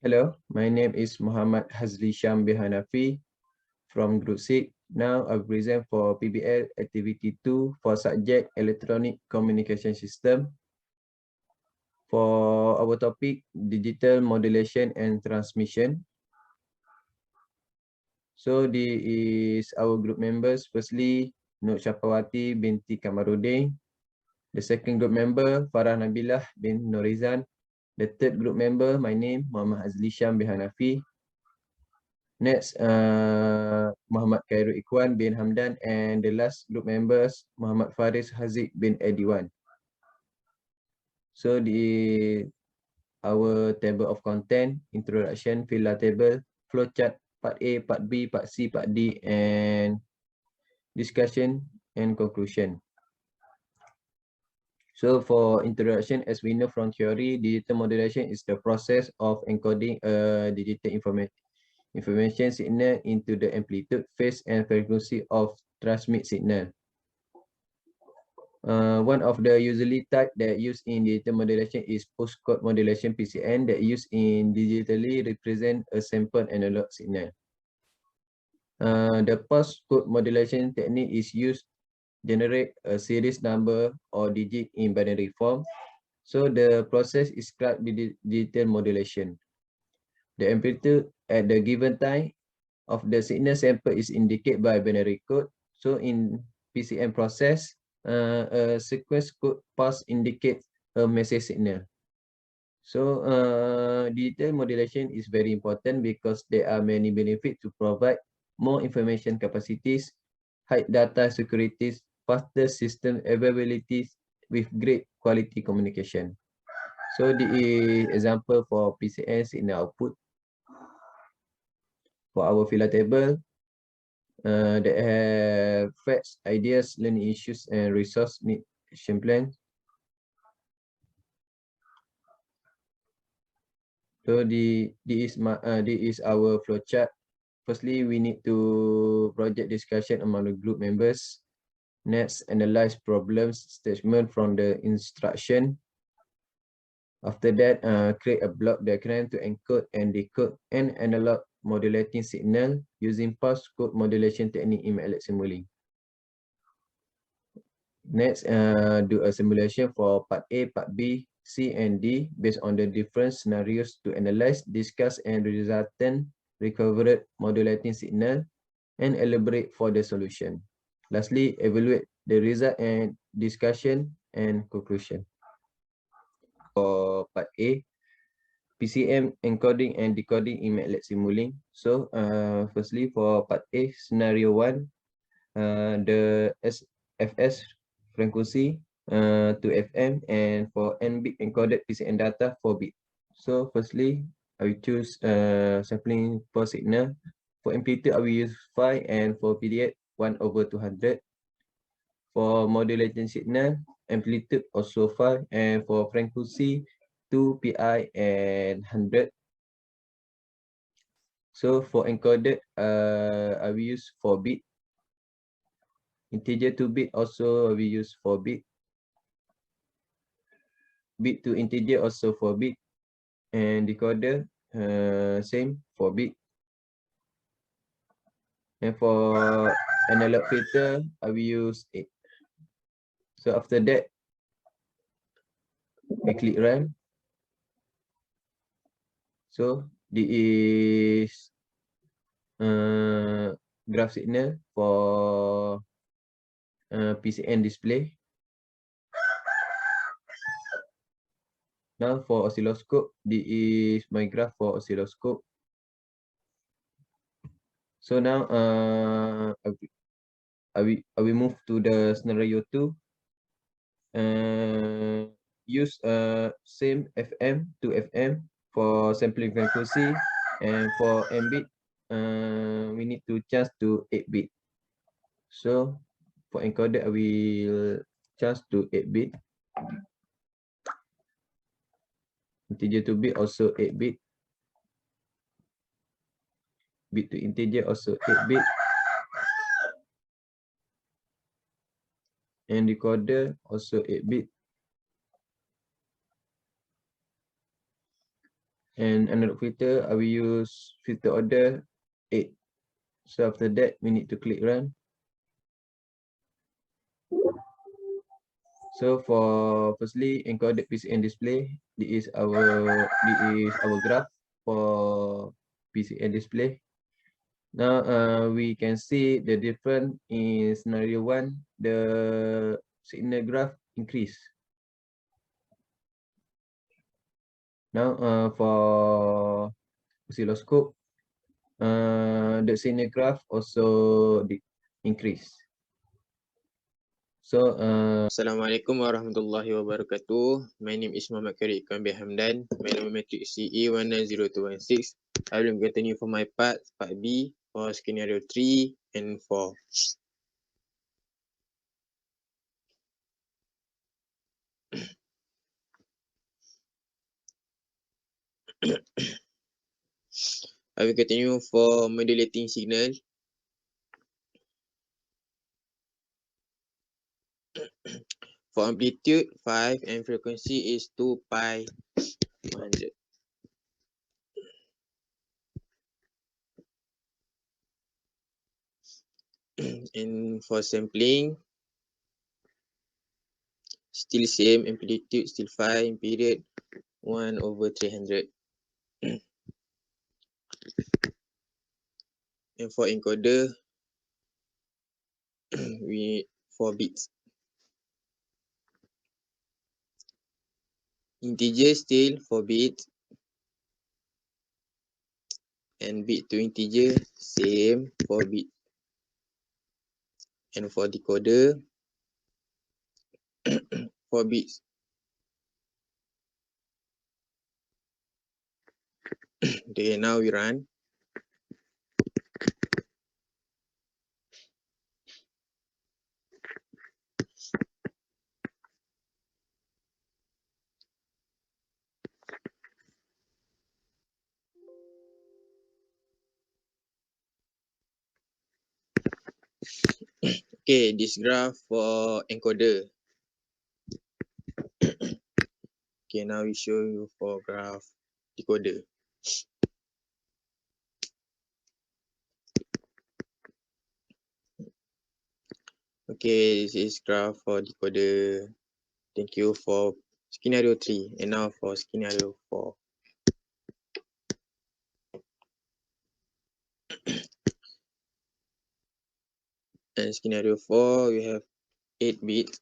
Hello, my name is Muhammad HAZLISYAM bin HANAFI from Group 6. Now I present for Pbl Activity 2 for subject Electronic Communication System. For our topic, Digital Modulation and Transmission. So this is our group members. Firstly, SYAFAWATI BINTI KAMORUDDIN. The second group member, Farah NABILAH bin Noorizan. The third group member, my name, Muhammad HAZLISYAM bin HANAFI. Next, Muhammad KHAIRUL bin HAMDAN, and the last group members, Muhammad FAREEZ HAZIQ bin IKHWAN. So our table of content, introduction, filler table, flowchart, part A, part B, part C, part D, and discussion and conclusion. So for introduction, as we know from theory, digital modulation is the process of encoding a digital information signal into the amplitude, phase, and frequency of transmit signal. One of the usually type that used in digital modulation is postcode modulation (PCM) that used in digitally represent a sample analog signal. The postcode modulation technique is used generate a series number or digit in binary form. So the process is called digital modulation. The amplitude at the given time of the signal sample is indicated by binary code. So in PCM process, a sequence code pass indicates a message signal. So digital modulation is very important because there are many benefits to provide more information capacities, high data securities, faster system availability with great quality communication. So the example for PCM signal output. For our filler table, that have facts, ideas, learning issues, and resource need action plan. So this is our flowchart. Firstly, we need to project discussion among the group members. Next, analyze problems statement from the instruction. After that, create a block diagram to encode and decode an analog modulating signal using postcode modulation technique in MATLAB Simulink. Next, do a simulation for part A, part B, C, and D based on the different scenarios to analyze, discuss, and resultant recovered modulating signal and elaborate for the solution. Lastly, evaluate the result and discussion and conclusion. For part A, PCM encoding and decoding in MATLAB Simulink. So, firstly, for part A, scenario 1, the SFS frequency to FM, and for n-bit encoded PCM data 4-bit. So, firstly, I will choose sampling per signal. For amplitude, I will use 5, and for period, 1/200. For modulating signal, amplitude also 5, and for frequency 2 pi and 100. So for encoded, I will use 4-bit. Integer to bit also I will use 4-bit. Bit to integer also 4-bit, and decoder same 4-bit. And for analog filter, I will use 8. So after that, we click run. So this is graph signal for PCM display. Now for oscilloscope, this is my graph for oscilloscope. So now I will move to the scenario 2. Use same FM to FM for sampling frequency, and for n-bit we need to change to 8-bit. So for encoder, I will change to 8-bit. Integer to bit also 8-bit. Bit to integer also 8-bit. And decoder also 8-bit. And analog filter, I will use filter order 8. So after that, we need to click run. So for firstly, encoded PCN display, this is our graph for PCN display. Now we can see the difference in scenario 1, the signal graph increase. Now for oscilloscope, the signal graph also increase. So Assalamualaikum warahmatullahi wabarakatuh. My name is Muhammad KHAIRUL bin HAMDAN. My number matrix CE190216. I will continue for my part B for scenario 3 and 4. I will continue for modulating signal. For amplitude 5 and frequency is 2 pi 100. And for sampling, still same amplitude, still 5, period 1/300. And for encoder, we 4 bits. Integer still 4 bits. And bit to integer same 4 bit. And for decoder 4 bits. Okay, now we run. Okay, this graph for encoder. Okay, now we show you for graph decoder. Okay, this is graph for decoder. Thank you for scenario 3 and now for scenario 4. And scenario 4, we have 8 bits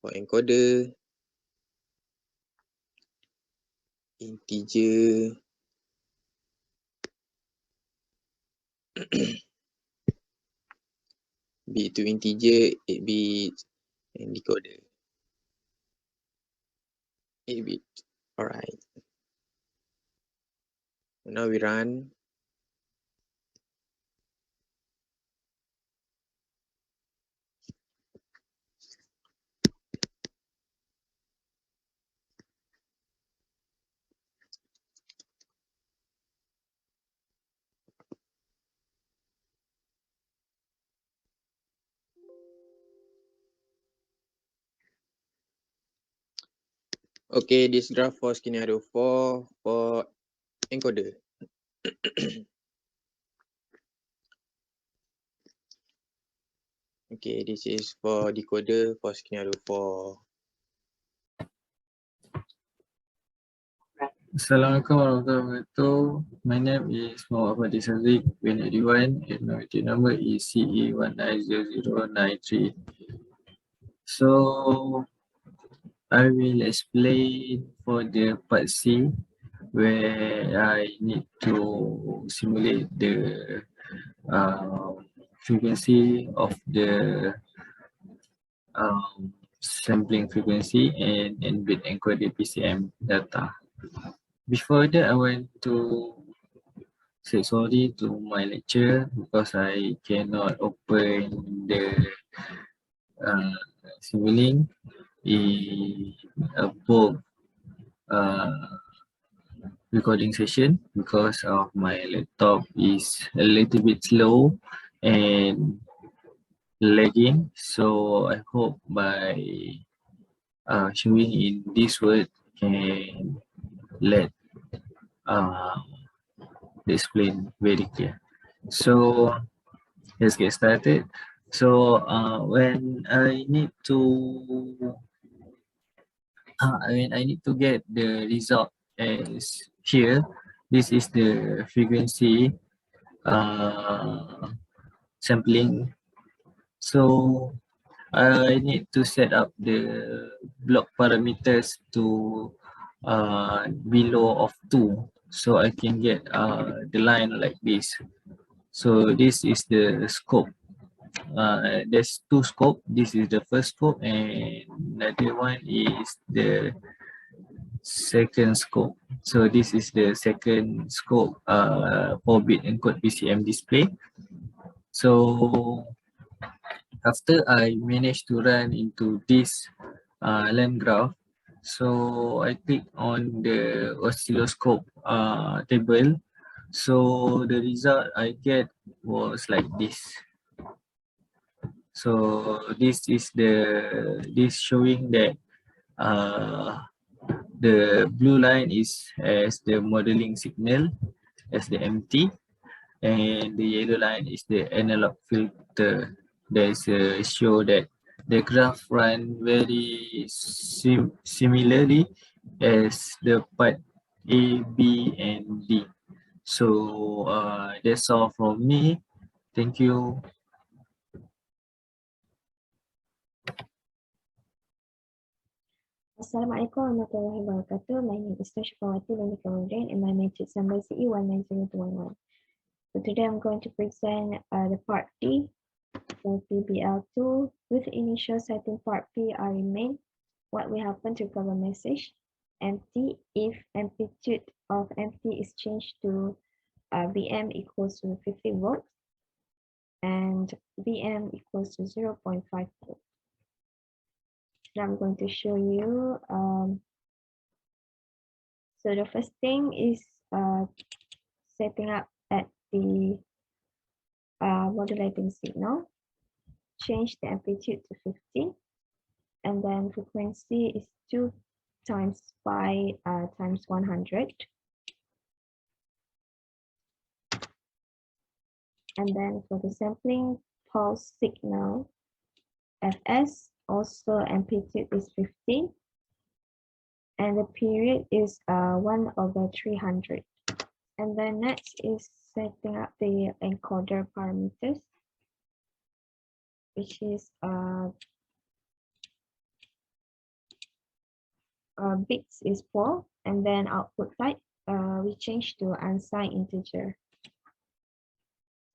for encoder, integer, bit to integer 8 bits, and decoder 8 bits. Alright. Now we run. Okay, this graph for scenario 4 for encoder. Okay, this is for decoder for scenario 4. Assalamualaikum warahmatullahi wabarakatuh. My name is Muhammad HAZIQ bin IKHWAN and my unit number is CE190003. So I will explain for the part C where I need to simulate the frequency of the sampling frequency and bit encoded PCM data. Before that, I want to say sorry to my lecturer because I cannot open the Simulink in both recording session because of my laptop is a little bit slow and lagging. So I hope by showing in this word can let explain very clear. So let's get started. So when I need to get the result as here, this is the frequency sampling. So I need to set up the block parameters to below of 2, so I can get the line like this. So this is the scope. There's two scope. This is the first scope, and another one is the second scope. So this is the second scope 4-bit encode PCM display. So after I managed to run into this line graph, so I click on the oscilloscope table. So the result I get was like this. So this is this showing that the blue line is as the modeling signal as the MT, and the yellow line is the analog filter. There's a show that the graph run very similarly as the part A, B, and D. So that's all from me. Thank you. Assalamualaikum warahmatullahi wabarakatuh. My name is SYAFAWATI binti KAMORUDDIN and my matrix number is CE190211. So today I'm going to present the part D for PBL2 with initial setting part P are remain. What will happen to cover message empty if amplitude of empty is changed to VM equals to 50 volts and VM equals to 0.5 volts. So I'm going to show you. So the first thing is setting up at the modulating signal. Change the amplitude to 50, and then frequency is 2 times pi times 100. And then for the sampling pulse signal, Fs, also amplitude is 50. And the period is 1/300. And then next is setting up the encoder parameters, which is bits is 4, and then output type we change to unsigned integer.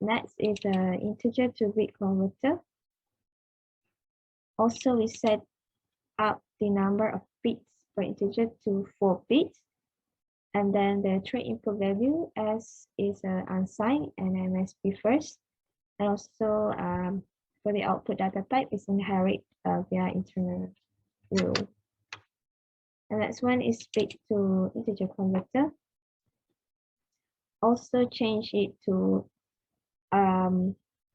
Next is integer to bit converter. Also, we set up the number of bits per integer to 4 bits. And then the trade input value S is unsigned and MSB first. And also for the output data type is inherit via internal rule. And next one is bit to integer converter. Also change it to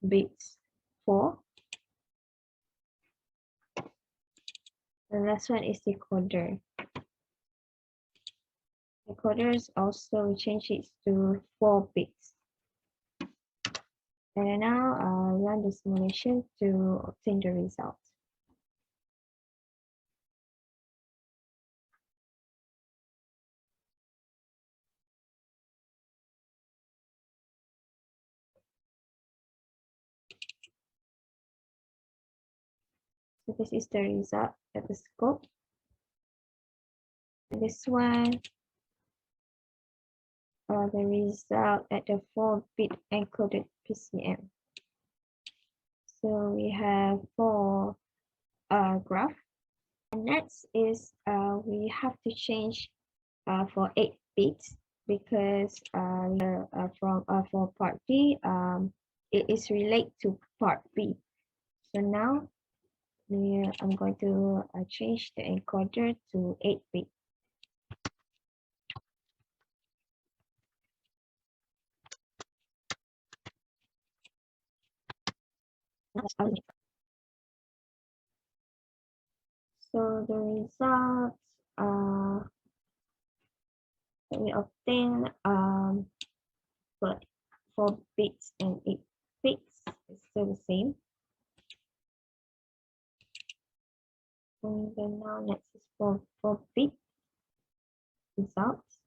bits 4. The last one is decoder. Decoders also change it to 4 bits. And now run the simulation to obtain the result. So this is the result at the scope. And this one, the result at the 4-bit encoded PCM. So we have 4 graph. And next is we have to change for 8 bits because for part D, it is related to part B. So now I'm going to change the encoder to 8 bit. So the results So we obtain 4 bits and 8 bits. It's still the same. And then now next is for 4-bit results.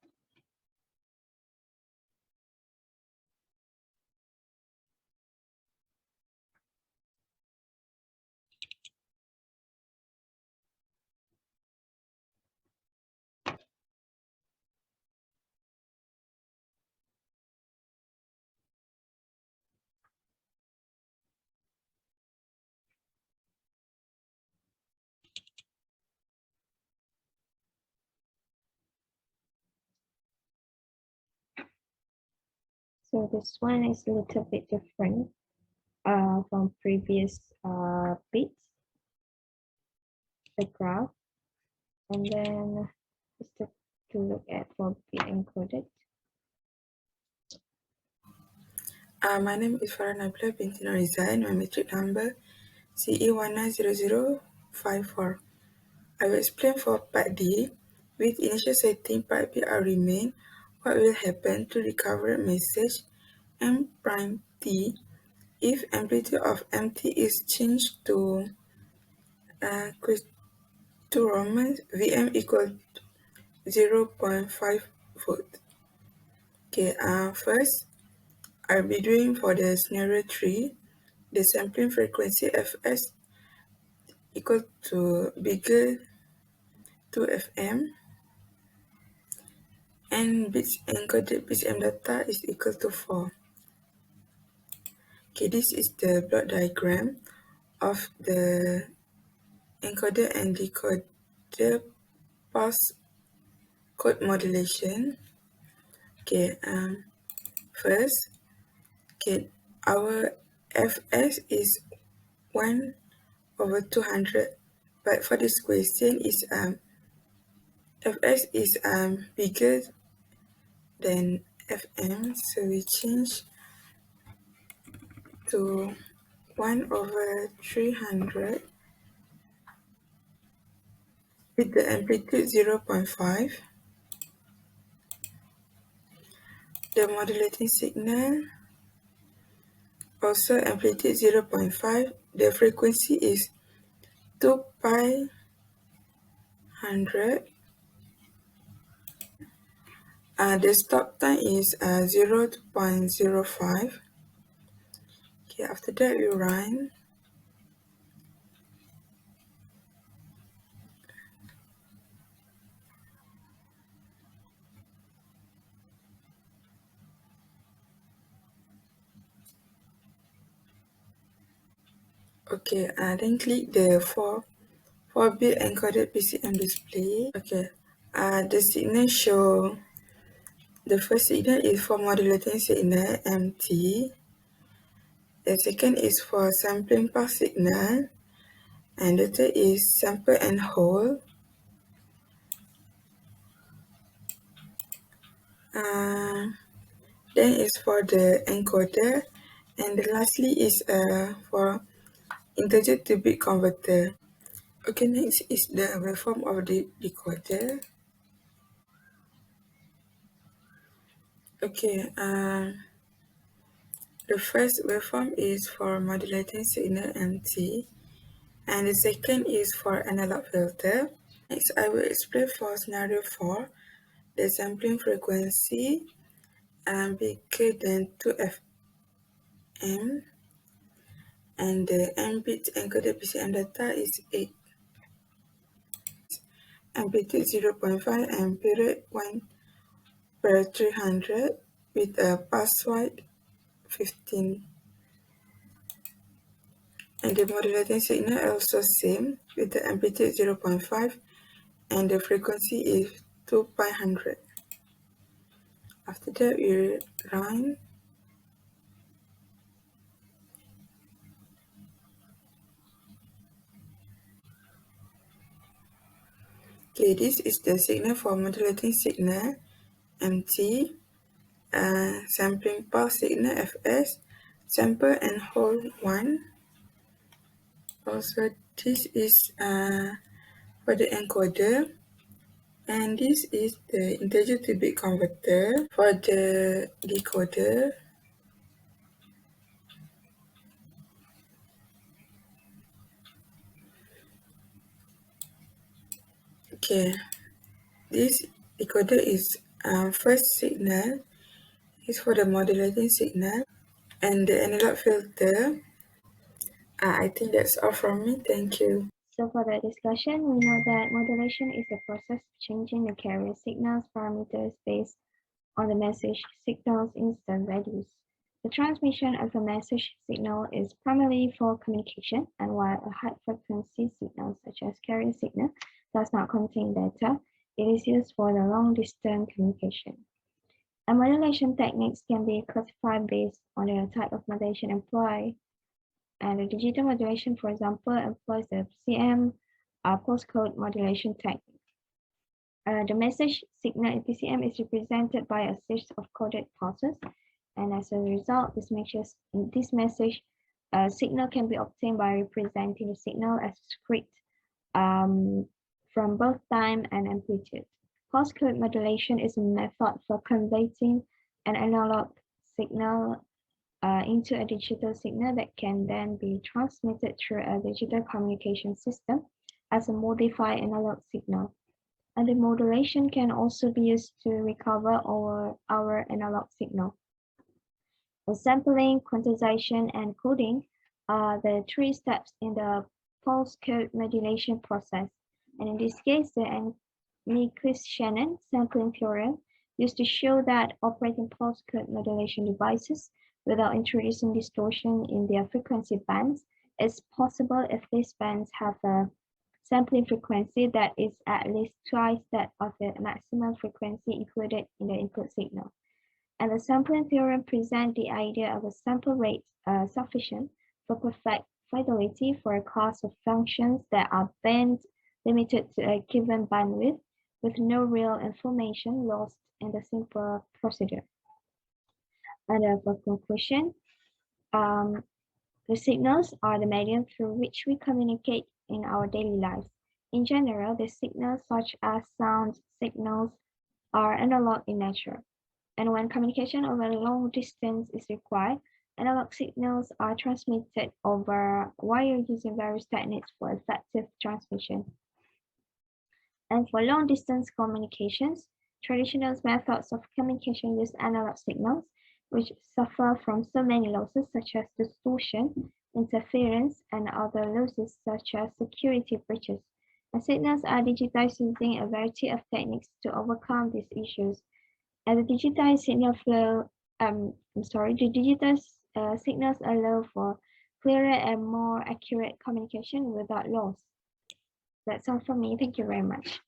So this one is a little bit different from previous bits, the graph. And then just to look at 4-bit encoded. My name is Farah BINTI Noorizan. My metric number CE190054. I will explain for part D. With initial setting part B are remain, what will happen to recovered message M prime T if amplitude of MT is changed to Roman VM equal 0.5 volt. Okay, first I'll be doing for the scenario 3, the sampling frequency Fs equal to bigger to FM and bits encoded BCM data is equal to 4. Okay, this is the block diagram of the encoder and decoder pulse code modulation. Okay, first, okay, our Fs is 1/200, but for this question is Fs is bigger than Fm, so we change to 1/300 with the amplitude 0.5. The modulating signal also amplitude 0.5. The frequency is 2π100. The stop time is 0.05. Okay, after that we run. Okay, then click the 4-bit encoded PCM display. Okay, the signal show, the first signal is for modulating signal MT. The second is for sampling pulse signal, and the third is sample and hold. Then is for the encoder, and lastly is for integer to bit converter. Okay, next is the waveform of the decoder. Okay, the first waveform is for modulating signal MT, and the second is for analog filter. Next, I will explain for scenario 4, the sampling frequency bigger than 2 FM, and the M-bit encoded PCM data is 8. Amplitude 0.5 and period 1/300 with a pass wide 15. And the modulating signal also same with the amplitude 0.5 and the frequency is 2π100. After that we run. Okay, this is the signal for modulating signal MT, sampling pulse signal Fs, sample and hold 1. Also, this is for the encoder. And this is the integer to bit converter. For the decoder, okay, this decoder is first signal is for the modulating signal, and the analog filter. I think that's all from me. Thank you. So for the discussion, we know that modulation is a process changing the carrier signal's parameters based on the message signal's instant values. The transmission of a message signal is primarily for communication, and while a high-frequency signal such as carrier signal does not contain data, it is used for the long-distance communication. And modulation techniques can be classified based on the type of modulation employed. And the digital modulation, for example, employs the PCM postcode modulation technique. The message signal in PCM is represented by a series of coded pulses, and as a result, this message signal can be obtained by representing the signal as a script from both time and amplitude. Postcode modulation is a method for converting an analog signal into a digital signal that can then be transmitted through a digital communication system as a modified analog signal. And the modulation can also be used to recover our analog signal. The sampling, quantization, and coding are the three steps in the pulse code modulation process. And in this case, the Nyquist-Shannon sampling theorem used to show that operating pulse code modulation devices without introducing distortion in their frequency bands is possible if these bands have a sampling frequency that is at least twice that of the maximum frequency included in the input signal. And the sampling theorem presents the idea of a sample rate sufficient for perfect fidelity for a class of functions that are band limited to a given bandwidth with no real information lost in the simple procedure. And for conclusion, the signals are the medium through which we communicate in our daily lives. In general, the signals such as sound signals are analog in nature. And when communication over a long distance is required, analog signals are transmitted over wire using various techniques for effective transmission. And for long distance communications, traditional methods of communication use analog signals, which suffer from so many losses such as distortion, interference, and other losses such as security breaches. And signals are digitized using a variety of techniques to overcome these issues. And the digitized signal flow, the digitized signals allow for clearer and more accurate communication without loss. That's all from me. Thank you very much.